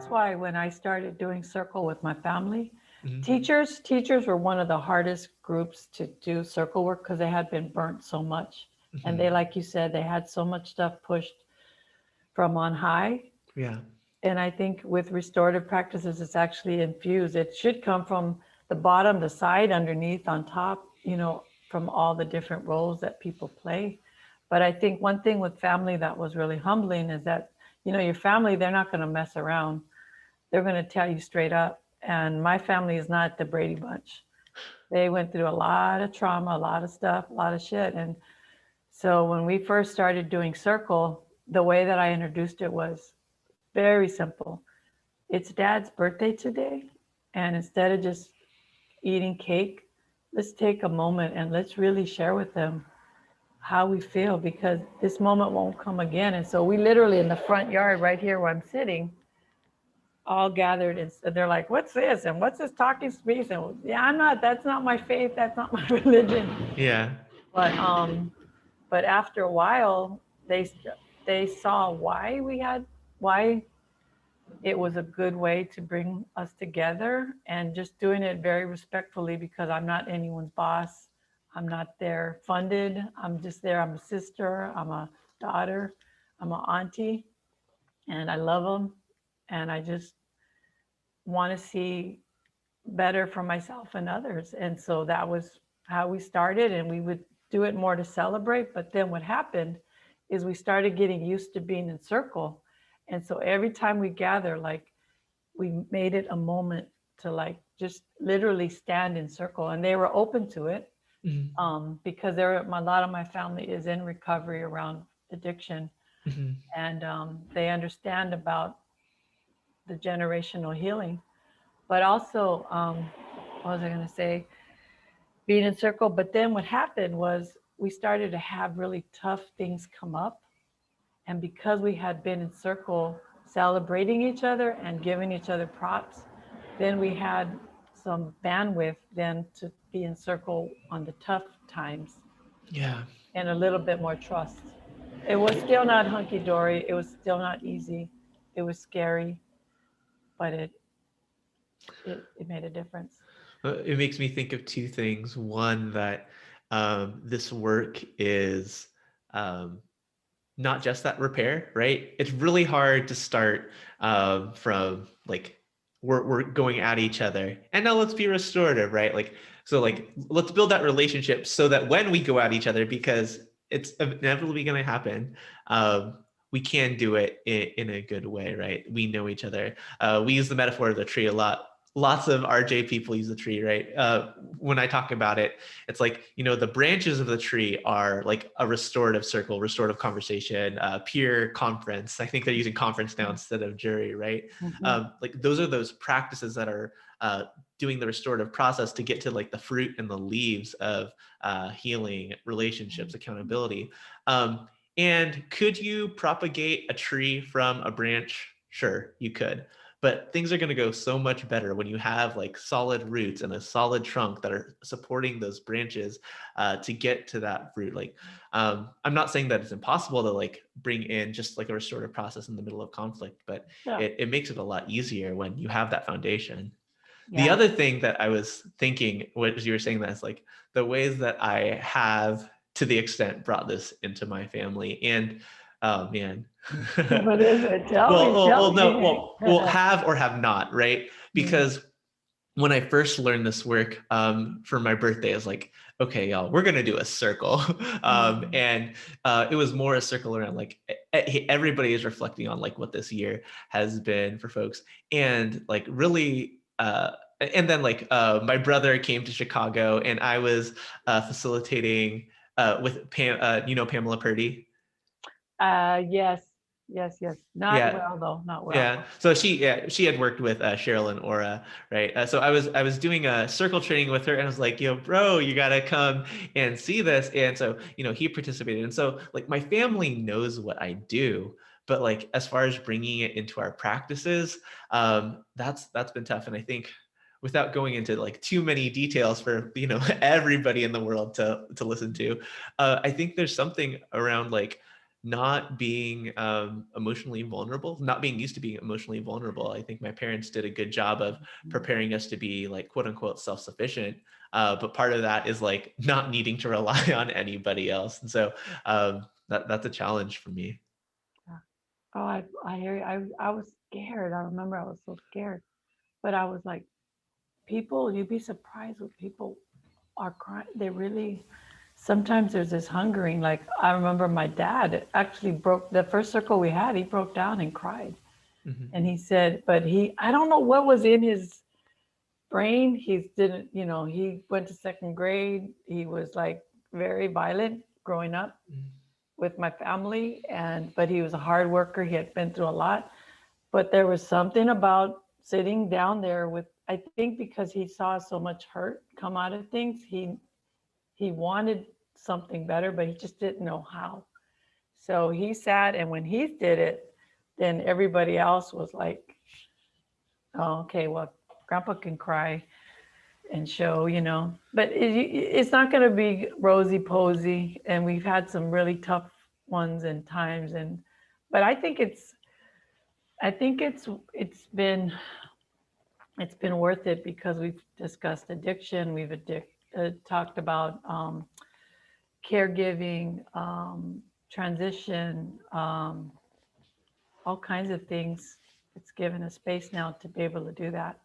that's why when I started doing circle with my family, Mhm. teachers were one of the hardest groups to do circle work because they had been burnt so much. And they, Mhm. like you said, they had so much stuff pushed from on high. Yeah. And I think with restorative practices, it's actually infused. It should come from the bottom, the side, underneath, on top, from all the different roles that people play. But I think one thing with family that was really humbling is that, your family, they're not going to mess around. They're going to tell you straight up. And my family is not the Brady Bunch. They went through a lot of trauma, a lot of stuff, a lot of shit. And so when we first started doing circle, the way that I introduced it was very simple. It's dad's birthday today. And instead of just eating cake, let's take a moment and let's really share with them how we feel because this moment won't come again. And so we literally in the front yard right here where I'm sitting, all gathered and they're like, what's this? And what's this talking space? And yeah, that's not my faith. That's not my religion. Yeah. But but after a while, they, they saw why it was a good way to bring us together and just doing it very respectfully because I'm not anyone's boss. I'm not there funded. I'm just there. I'm a sister. I'm a daughter. I'm an auntie and I love them. And I just want to see better for myself and others. And so that was how we started. And we would do it more to celebrate. But then what happened is we started getting used to being in circle. And so every time we gather, like we made it a moment to like just literally stand in circle and they were open to it Mhm. because there a lot of my family is in recovery around addiction Mhm. and they understand about the generational healing but also what was I going to say being in circle but then what happened was we started to have really tough things come up and because we had been in circle celebrating each other and giving each other props then we had some bandwidth then to be in circle on the tough times Yeah. and a little bit more trust. It was still not hunky dory. It was still not easy. It was scary, but it made a difference. It makes me think of two things. One, that this work is um, not just that repair, right? It's really hard to start from like we're going at each other, and now let's be restorative, right? Like so, like let's build that relationship so that when we go at each other, because it's inevitably going to happen. Um, we can do it in a good way, right? We know each other. We use the metaphor of the tree a lot. Lots of RJ people use the tree, right? When I talk about it, it's like, the branches of the tree are like a restorative circle, restorative conversation, peer conference. I think they're using conference now instead of jury, right? Mm-hmm. Like those are those practices that are doing the restorative process to get to like the fruit and the leaves of healing, relationships, accountability. Um, and could you propagate a tree from a branch? Sure, you could. But things are going to go so much better when you have like solid roots and a solid trunk that are supporting those branches to get to that fruit. Like, I'm not saying that it's impossible to like bring in just like a restorative process in the middle of conflict, but Yeah. it makes it a lot easier when you have that foundation. The Yeah. other thing that I was thinking, as you were saying that, is like the ways that I have, to the extent, brought this into my family. And oh man, What is it? Tell well, me. Tell no, me. have or have not, right? Because when I first learned this work for my birthday, I was like, okay, y'all, we're gonna do a circle, and it was more a circle around like everybody is reflecting on like what this year has been for folks, and like really. And then like my brother came to Chicago, and I was facilitating with Pamela Purdy. Yes. Yes. Yes. Not Yeah, well though. Not well. yeah. So she had worked with Cheryl and Aura, right? So I was doing a circle training with her, and I was like, yo, bro, you gotta come and see this. And so he participated, and so like my family knows what I do, but like as far as bringing it into our practices, that's been tough. And I think without going into like too many details for everybody in the world to listen to, I think there's something around like not being emotionally vulnerable, not being used to being emotionally vulnerable. I think my parents did a good job of preparing us to be like quote unquote self-sufficient. But part of that is like not needing to rely on anybody else. And so that's a challenge for me. Yeah. Oh, I hear you. I was scared. I remember I was so scared, but I was like, people, you'd be surprised what people are crying. They really, sometimes there's this hungering. Like I remember my dad actually broke the first circle we had. He broke down and cried. Mm-hmm. And he said, but I don't know what was in his brain. He didn't, he went to second grade. He was like very violent growing up with my family. But he was a hard worker. He had been through a lot. But there was something about sitting down there with, I think because he saw so much hurt come out of things, he wanted something better, but he just didn't know how. So he sat, and when he did it, then everybody else was like, oh, okay, well, grandpa can cry and show, but it's not going to be rosy posy. And we've had some really tough ones and times. But I think it's been worth it because we've discussed addiction. We've talked about caregiving, transition, all kinds of things. It's given us space now to be able to do that.